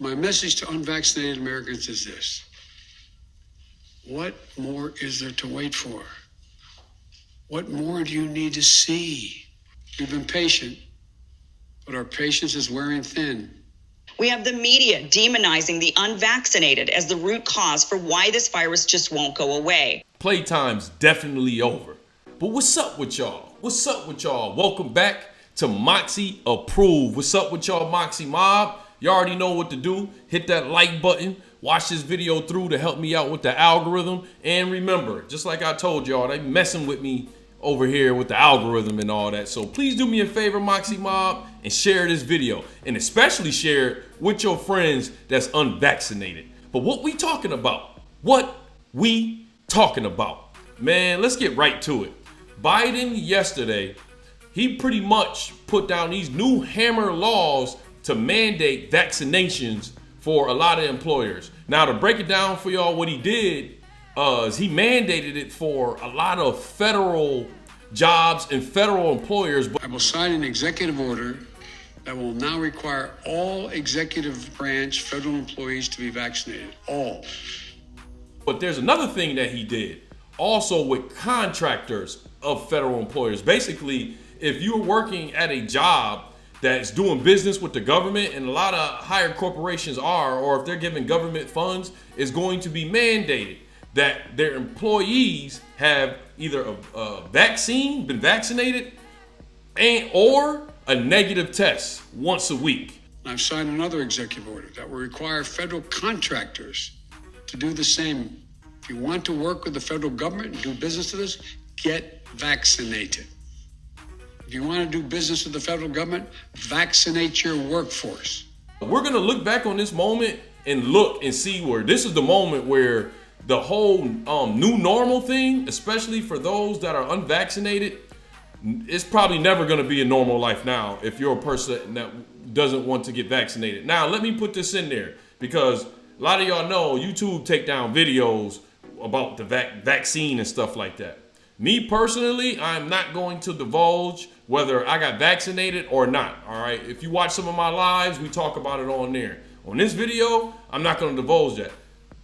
My message to unvaccinated Americans is this. What more is there to wait for? What more do you need to see? We've been patient, but our patience is wearing thin. We have the media demonizing the unvaccinated as the root cause for why this virus just won't go away. Playtime's definitely over. But what's up with y'all? What's up with y'all? Welcome back to Moxy Approved. What's up with y'all, Moxy Mob? You already know what to do. Hit that like button. Watch this video through to help me out with the algorithm. And remember, just like I told y'all, they messing with me over here with the algorithm and all that. So please do me a favor, Moxy Mob, and share this video. And especially share it with your friends that's unvaccinated. But what we talking about? What we talking about? Man, let's get right to it. Biden yesterday, he pretty much put down these new hammer laws to mandate vaccinations for a lot of employers. Now, to break it down for y'all, what he did is he mandated it for a lot of federal jobs and federal employers. I will sign an executive order that will now require all executive branch federal employees to be vaccinated. All. But there's another thing that he did also with contractors of federal employers. Basically, if you're working at a job that's doing business with the government, and a lot of higher corporations are, or if they're giving government funds, it's going to be mandated that their employees have either a vaccine, been vaccinated, or a negative test once a week. I've signed another executive order that will require federal contractors to do the same. If you want to work with the federal government and do business with us, get vaccinated. If you want to do business with the federal government, vaccinate your workforce. We're going to look back on this moment and look and see where this is the moment where the whole new normal thing, especially for those that are unvaccinated, it's probably never going to be a normal life now if you're a person that doesn't want to get vaccinated. Now, let me put this in there because a lot of y'all know YouTube take down videos about the vaccine and stuff like that. Me personally, I'm not going to divulge whether I got vaccinated or not, all right? If you watch some of my lives, we talk about it on there. On this video, I'm not going to divulge that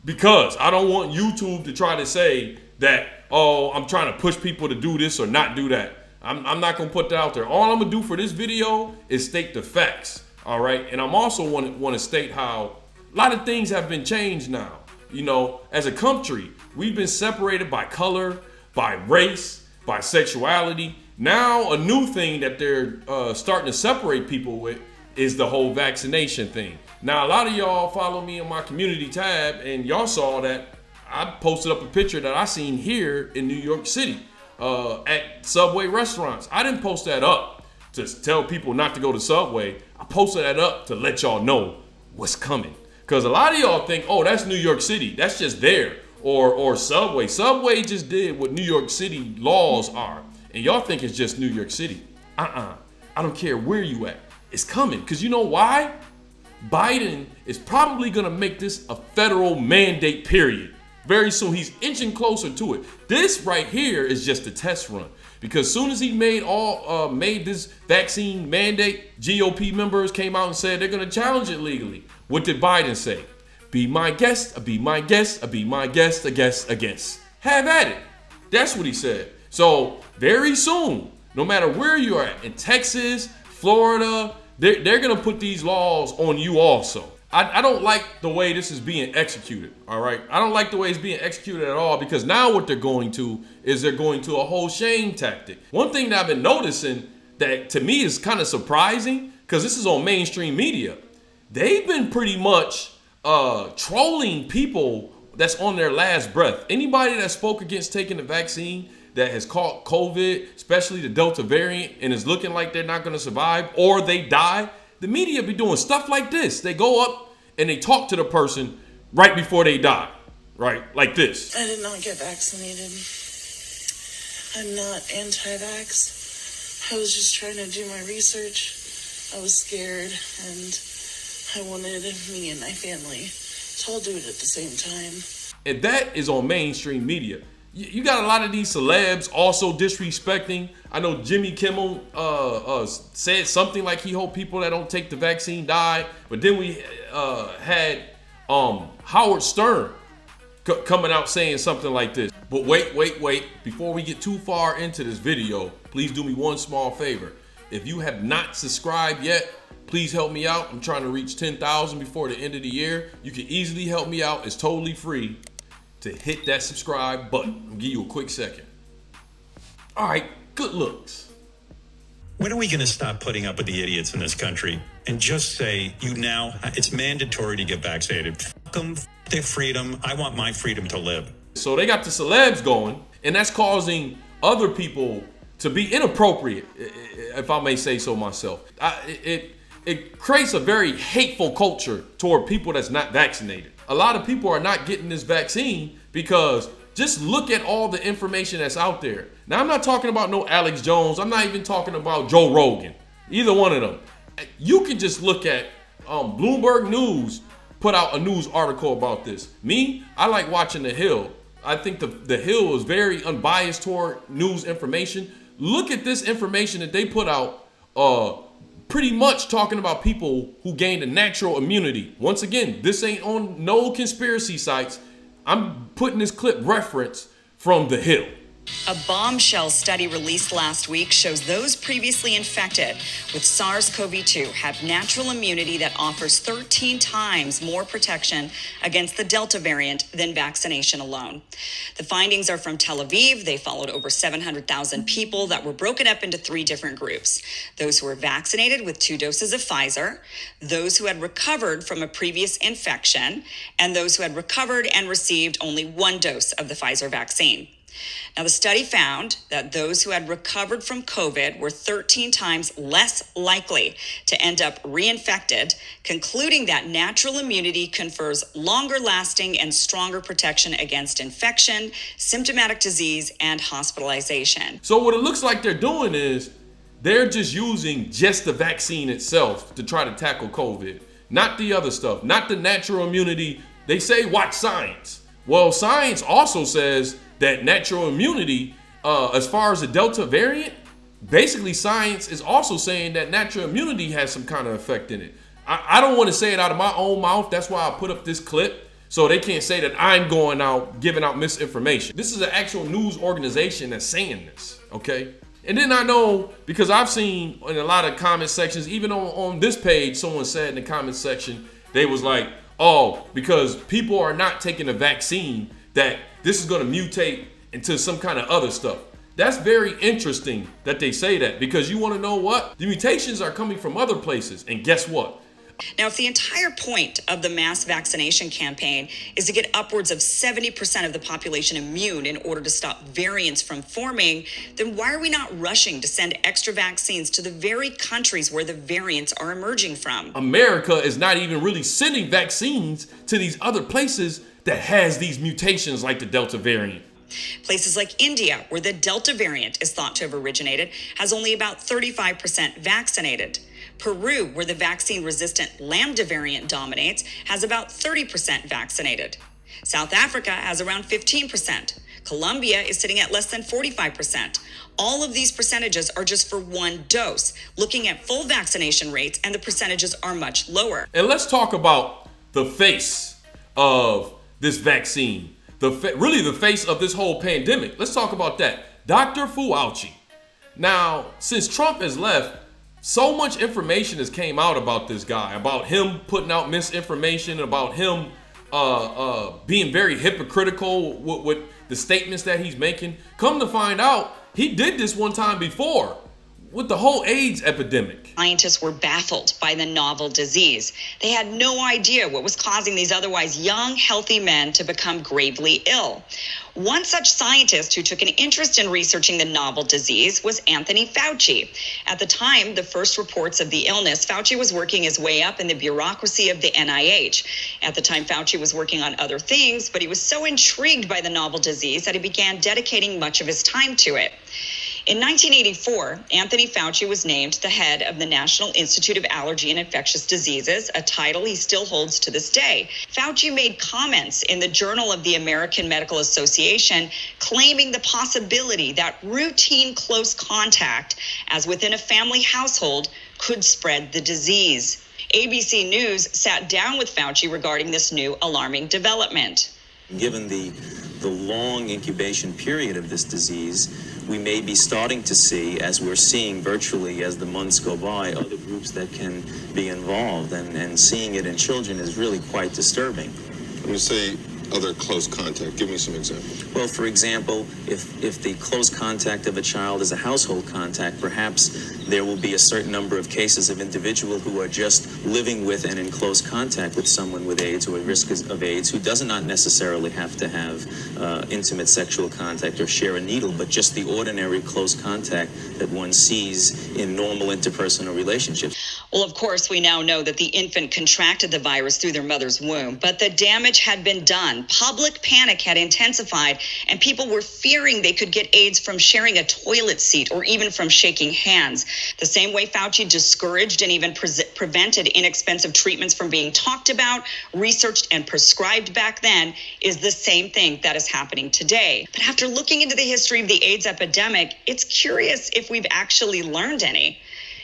because I don't want YouTube to try to say that, oh, I'm trying to push people to do this or not do that. I'm not going to put that out there. All I'm going to do for this video is state the facts, all right? And I'm also want to state how a lot of things have been changed now. You know, as a country, we've been separated by color, by race, by sexuality. Now, a new thing that they're starting to separate people with is the whole vaccination thing. Now, a lot of y'all follow me on my community tab, and y'all saw that I posted up a picture that I seen here in New York City at Subway restaurants. I didn't post that up to tell people not to go to Subway. I posted that up to let y'all know what's coming. Because a lot of y'all think, oh, that's New York City. That's just there. Or Subway. Subway just did what New York City laws are. And y'all think it's just New York City. I don't care where you at. It's coming. Because you know why? Biden is probably going to make this a federal mandate, period. Very soon. He's inching closer to it. This right here is just a test run. Because as soon as he made this vaccine mandate, GOP members came out and said they're going to challenge it legally. What did Biden say? Be my guest, be my guest, be my guest, a guest. Have at it. That's what he said. So very soon, no matter where you're at, in Texas, Florida, they're going to put these laws on you also. I don't like the way this is being executed, all right? I don't like the way it's being executed at all because now what they're going to is they're going to a whole shame tactic. One thing that I've been noticing that to me is kind of surprising because this is on mainstream media. They've been pretty much trolling people that's on their last breath. Anybody that spoke against taking the vaccine that has caught COVID, especially the Delta variant, and is looking like they're not going to survive or they die, the media be doing stuff like this. They go up and they talk to the person right before they die, right? Like this. I did not get vaccinated. I'm not anti-vax. I was just trying to do my research. I was scared and I wanted me and my family to all do it at the same time. And that is on mainstream media. You got a lot of these celebs also disrespecting. I know Jimmy Kimmel said something like he hoped people that don't take the vaccine die. But then we had Howard Stern coming out saying something like this. But wait. Before we get too far into this video, please do me one small favor. If you have not subscribed yet, please help me out. I'm trying to reach 10,000 before the end of the year. You can easily help me out. It's totally free to hit that subscribe button. I'll give you a quick second. All right, good looks. When are we going to stop putting up with the idiots in this country and just say, it's mandatory to get vaccinated? Fuck them, their freedom. I want my freedom to live. So they got the celebs going, and that's causing other people to be inappropriate, if I may say so myself. It creates a very hateful culture toward people that's not vaccinated. A lot of people are not getting this vaccine because just look at all the information that's out there. Now, I'm not talking about no Alex Jones. I'm not even talking about Joe Rogan. Either one of them. You can just look at Bloomberg News put out a news article about this. Me, I like watching The Hill. I think the Hill is very unbiased toward news information. Look at this information that they put out, pretty much talking about people who gained a natural immunity. Once again, this ain't on no conspiracy sites. I'm putting this clip reference from The Hill. A bombshell study released last week shows those previously infected with SARS-CoV-2 have natural immunity that offers 13 times more protection against the Delta variant than vaccination alone. The findings are from Tel Aviv. They followed over 700,000 people that were broken up into 3 different groups. Those who were vaccinated with 2 doses of Pfizer, those who had recovered from a previous infection, and those who had recovered and received only 1 dose of the Pfizer vaccine. Now, the study found that those who had recovered from COVID were 13 times less likely to end up reinfected, concluding that natural immunity confers longer lasting and stronger protection against infection, symptomatic disease, and hospitalization. So what it looks like they're doing is they're just using just the vaccine itself to try to tackle COVID, not the other stuff, not the natural immunity. They say watch science. Well, science also says that natural immunity, as far as the Delta variant, basically science is also saying that natural immunity has some kind of effect in it. I don't want to say it out of my own mouth. That's why I put up this clip, so they can't say that I'm going out giving out misinformation. This is an actual news organization that's saying this, okay? And then I know, because I've seen in a lot of comment sections, even on this page, someone said in the comment section, they was like, oh, because people are not taking the vaccine, that this is going to mutate into some kind of other stuff. That's very interesting that they say that, because you want to know what? The mutations are coming from other places. And guess what? Now, if the entire point of the mass vaccination campaign is to get upwards of 70% of the population immune in order to stop variants from forming, then why are we not rushing to send extra vaccines to the very countries where the variants are emerging from? America is not even really sending vaccines to these other places that has these mutations like the Delta variant. Places like India, where the Delta variant is thought to have originated, has only about 35% vaccinated. Peru, where the vaccine-resistant Lambda variant dominates, has about 30% vaccinated. South Africa has around 15%. Colombia is sitting at less than 45%. All of these percentages are just for 1 dose. Looking at full vaccination rates, and the percentages are much lower. And let's talk about the face of this vaccine. Really the face of this whole pandemic. Let's talk about that. Dr. Fauci. Now, since Trump has left, so much information has came out about this guy, about him putting out misinformation, about him being very hypocritical with the statements that he's making. Come to find out, he did this one time before with the whole AIDS epidemic. Scientists were baffled by the novel disease. They had no idea what was causing these otherwise young, healthy men to become gravely ill. One such scientist who took an interest in researching the novel disease was Anthony Fauci. At the time, the first reports of the illness, Fauci was working his way up in the bureaucracy of the NIH. At the time, Fauci was working on other things, but he was so intrigued by the novel disease that he began dedicating much of his time to it. In 1984, Anthony Fauci was named the head of the National Institute of Allergy and Infectious Diseases, a title he still holds to this day. Fauci made comments in the Journal of the American Medical Association claiming the possibility that routine close contact, as within a family household, could spread the disease. ABC News sat down with Fauci regarding this new alarming development. Given the long incubation period of this disease, we may be starting to see, as we're seeing virtually as the months go by, other groups that can be involved, and seeing it in children is really quite disturbing. When you say other close contact, give me some examples. Well, for example, if the close contact of a child is a household contact, perhaps there will be a certain number of cases of individuals who are just living with and in close contact with someone with AIDS or at risk of AIDS, who does not necessarily have to have intimate sexual contact or share a needle, but just the ordinary close contact that one sees in normal interpersonal relationships. Well, of course, we now know that the infant contracted the virus through their mother's womb, but the damage had been done. Public panic had intensified, and people were fearing they could get AIDS from sharing a toilet seat or even from shaking hands. The same way Fauci discouraged and even prevented inexpensive treatments from being talked about, researched, and prescribed back then is the same thing that is happening today. But after looking into the history of the AIDS epidemic, it's curious if we've actually learned any.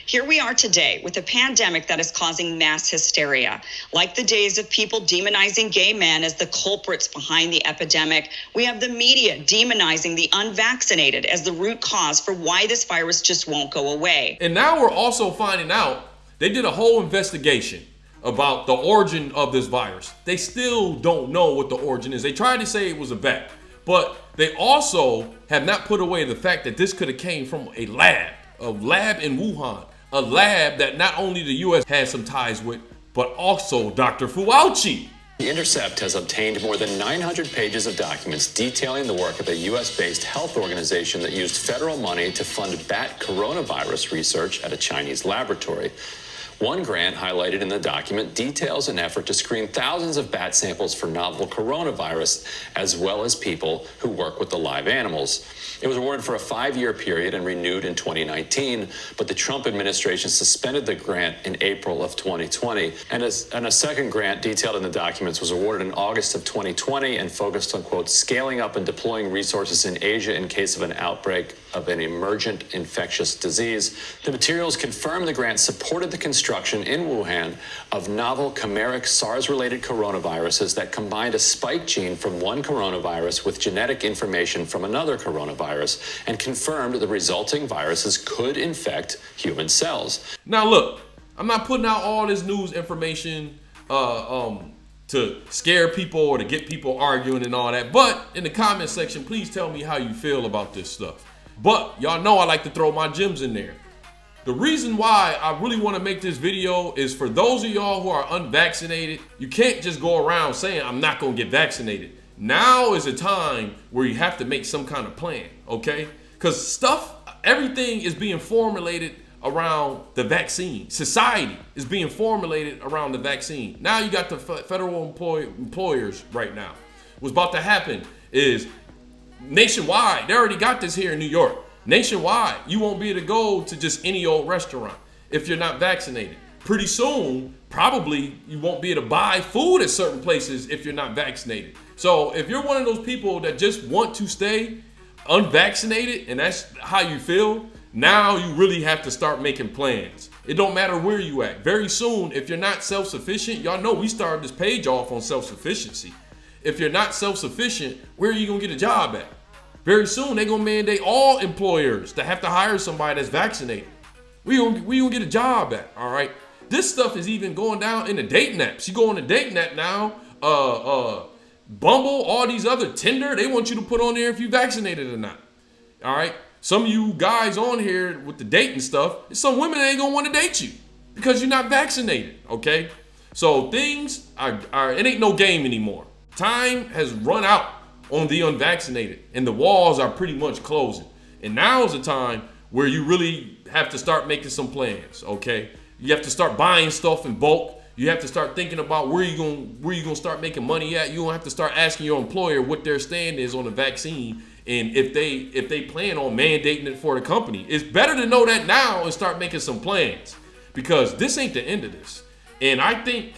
Here we are today with a pandemic that is causing mass hysteria. Like the days of people demonizing gay men as the culprits behind the epidemic, we have the media demonizing the unvaccinated as the root cause for why this virus just won't go away. And now we're also finding out they did a whole investigation about the origin of this virus. They still don't know what the origin is. They tried to say it was a bat, but they also have not put away the fact that this could have came from a lab in Wuhan. A lab that not only the U.S. has some ties with, but also Dr. Fauci. The Intercept has obtained more than 900 pages of documents detailing the work of a U.S.-based health organization that used federal money to fund bat coronavirus research at a Chinese laboratory. One grant highlighted in the document details an effort to screen thousands of bat samples for novel coronavirus, as well as people who work with the live animals. It was awarded for a 5-year period and renewed in 2019, but the Trump administration suspended the grant in April of 2020. And a second grant detailed in the documents was awarded in August of 2020 and focused on, quote, scaling up and deploying resources in Asia in case of an outbreak of an emergent infectious disease. The materials confirm the grant supported the construction in Wuhan of novel chimeric SARS-related coronaviruses that combined a spike gene from one coronavirus with genetic information from another coronavirus, and confirmed the resulting viruses could infect human cells. Now look, I'm not putting out all this news information to scare people or to get people arguing and all that, but in the comment section, please tell me how you feel about this stuff. But y'all know I like to throw my gems in there. The reason why I really want to make this video is for those of y'all who are unvaccinated. You can't just go around saying I'm not going to get vaccinated. Now is a time where you have to make some kind of plan, okay? Because everything is being formulated around the vaccine. Society is being formulated around the vaccine. Now you got the federal employers right now. What's about to happen is nationwide, they already got this here in New York. Nationwide, you won't be able to go to just any old restaurant if you're not vaccinated. Pretty soon, probably you won't be able to buy food at certain places if you're not vaccinated. So if you're one of those people that just want to stay unvaccinated and that's how you feel, now you really have to start making plans. It don't matter where you at. Very soon, if you're not self-sufficient, y'all know we started this page off on self-sufficiency. If you're not self-sufficient, where are you gonna get a job at? Very soon, they're gonna mandate all employers to have to hire somebody that's vaccinated. We gonna get a job at, all right? This stuff is even going down in the dating apps. You go on the dating app now, Bumble, all these other Tinder, they want you to put on there if you vaccinated or not, all right? Some of you guys on here with the dating stuff, some women ain't gonna wanna date you because you're not vaccinated, okay? So things are it ain't no game anymore. Time has run out on the unvaccinated and the walls are pretty much closing. And now is the time where you really have to start making some plans, okay? You have to start buying stuff in bulk. You have to start thinking about where you gonna start making money at. You don't have to start asking your employer what their stand is on the vaccine And if they plan on mandating it for the company, it's better to know that now and start making some plans, because this ain't the end of this. And I think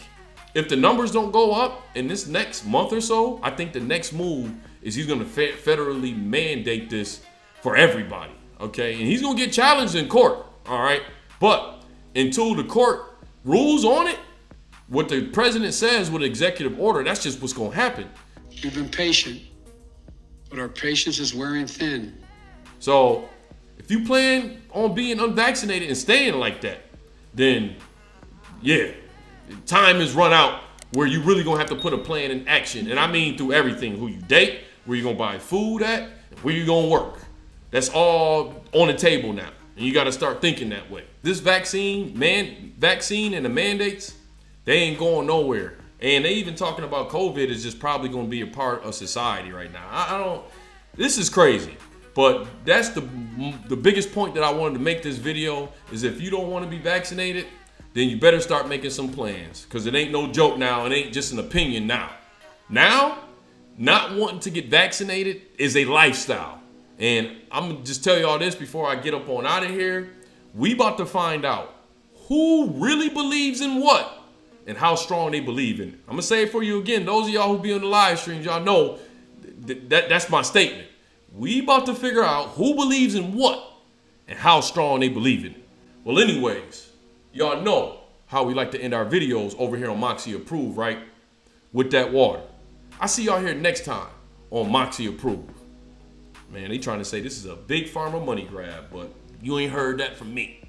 if the numbers don't go up in this next month or so, I think the next move is he's going to federally mandate this for everybody, okay? And he's going to get challenged in court, all right? But until the court rules on it, what the president says with executive order, that's just what's going to happen. We've been patient, but our patience is wearing thin. So if you plan on being unvaccinated and staying like that, then yeah, time is run out where you really gonna have to put a plan in action. And I mean through everything: who you date, where you gonna buy food at, and where you gonna work. That's all on the table now, and you got to start thinking that way. This vaccine and the mandates, they ain't going nowhere. And they even talking about COVID is just probably going to be a part of society right now. I don't. This is crazy, but that's the biggest point that I wanted to make this video is if you don't want to be vaccinated, then you better start making some plans, because it ain't no joke now. It ain't just an opinion now. Now, not wanting to get vaccinated is a lifestyle. And I'm gonna just tell y'all this before I get up on out of here. We about to find out who really believes in what and how strong they believe in it. I'm gonna say it for you again. Those of y'all who be on the live streams, y'all know that's my statement. We about to figure out who believes in what and how strong they believe in it. Well, anyways, y'all know how we like to end our videos over here on Moxy Approved, right? With that water. I see y'all here next time on Moxy Approved. Man, they trying to say this is a big pharma money grab, but you ain't heard that from me.